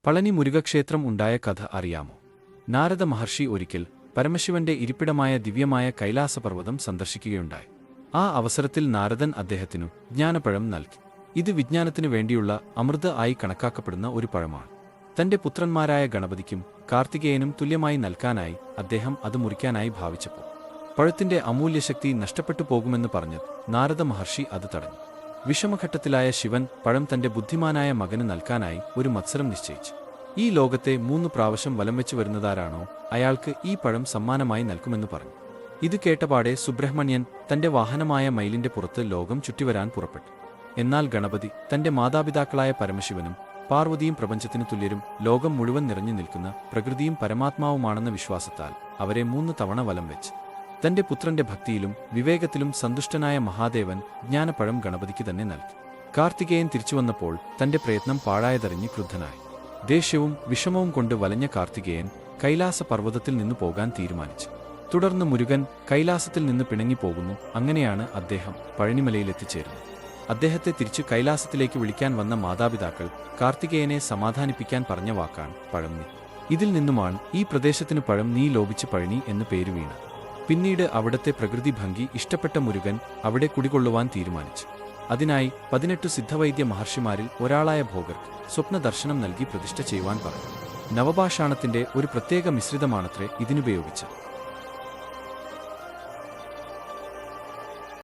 പളനി മുരുകക്ഷേത്രം ഉണ്ടായ കഥ അറിയാമോ? നാരദ മഹർഷി ഒരിക്കൽ പരമശിവന്റെ ഇരിപ്പിടമായ ദിവ്യമായ കൈലാസപർവ്വതം സന്ദർശിക്കുകയുണ്ടായി. ആ അവസരത്തിൽ നാരദൻ അദ്ദേഹത്തിനു ജ്ഞാനപ്പഴം നൽകി. ഇത് വിജ്ഞാനത്തിനു വേണ്ടിയുള്ള അമൃത ആയി കണക്കാക്കപ്പെടുന്ന ഒരു പഴമാണ്. തന്റെ പുത്രന്മാരായ ഗണപതിക്കും കാർത്തികേയനും തുല്യമായി നൽകാനായി അദ്ദേഹം അത് മുറിക്കാനായി ഭാവിച്ചപ്പോൾ പഴത്തിന്റെ അമൂല്യശക്തി നഷ്ടപ്പെട്ടു പോകുമെന്ന് പറഞ്ഞ് നാരദ മഹർഷി അത് തടഞ്ഞു. വിഷമഘട്ടത്തിലായ ശിവൻ പഴം തന്റെ ബുദ്ധിമാനായ മകന് നൽകാനായി ഒരു മത്സരം നിശ്ചയിച്ചു. ഈ ലോകത്തെ 3 പ്രാവശ്യം വലം വെച്ച് വരുന്നതാരാണോ അയാൾക്ക് ഈ പഴം സമ്മാനമായി നൽകുമെന്ന് പറഞ്ഞു. ഇത് കേട്ടപാടെ സുബ്രഹ്മണ്യൻ തന്റെ വാഹനമായ മയിലിന്റെ പുറത്ത് ലോകം ചുറ്റിവരാൻ പുറപ്പെട്ടു. എന്നാൽ ഗണപതി തന്റെ മാതാപിതാക്കളായ പരമശിവനും പാർവതിയും പ്രപഞ്ചത്തിനു തുല്യരും ലോകം മുഴുവൻ നിറഞ്ഞു നിൽക്കുന്ന പ്രകൃതിയും പരമാത്മാവുമാണെന്ന വിശ്വാസത്താൽ അവരെ 3 തവണ വലം വെച്ച്. തന്റെ പുത്രന്റെ ഭക്തിയിലും വിവേകത്തിലും സന്തുഷ്ടനായ മഹാദേവൻ ജ്ഞാനപ്പഴം ഗണപതിക്ക് തന്നെ നൽകി. കാർത്തികേയൻ തിരിച്ചുവന്നപ്പോൾ തന്റെ പ്രയത്നം പാഴായതറിഞ്ഞ് ക്രുദ്ധനായി. ദേഷ്യവും വിഷമവും കൊണ്ട് വലഞ്ഞ കാർത്തികേയൻ കൈലാസ പർവ്വതത്തിൽ നിന്ന് പോകാൻ തീരുമാനിച്ചു. തുടർന്ന് മുരുകൻ കൈലാസത്തിൽ നിന്ന് പിണങ്ങിപ്പോകുന്നു. അങ്ങനെയാണ് അദ്ദേഹം പഴനിമലയിലെത്തിച്ചേരുന്നത്. അദ്ദേഹത്തെ തിരിച്ചു കൈലാസത്തിലേക്ക് വിളിക്കാൻ വന്ന മാതാപിതാക്കൾ കാർത്തികേയനെ സമാധാനിപ്പിക്കാൻ പറഞ്ഞ വാക്കാണ് പഴം നീ. ഇതിൽ നിന്നുമാണ് ഈ പ്രദേശത്തിനു പഴം നീ ലോപിച്ച് പഴനി എന്ന് പേര് വീണത്. പിന്നീട് അവിടത്തെ പ്രകൃതി ഭംഗി ഇഷ്ടപ്പെട്ട മുരുകൻ അവിടെ കുടികൊള്ളുവാൻ തീരുമാനിച്ചു. അതിനായി 18 സിദ്ധവൈദ്യ മഹർഷിമാരിൽ ഒരാളായ ഭോഗർക്ക് സ്വപ്ന ദർശനം നൽകി പ്രതിഷ്ഠ ചെയ്യുവാൻ പറഞ്ഞു. നവപാഷാണത്തിന്റെ ഒരു പ്രത്യേക മിശ്രിതമാണത്രേ ഇതിനുപയോഗിച്ചത്.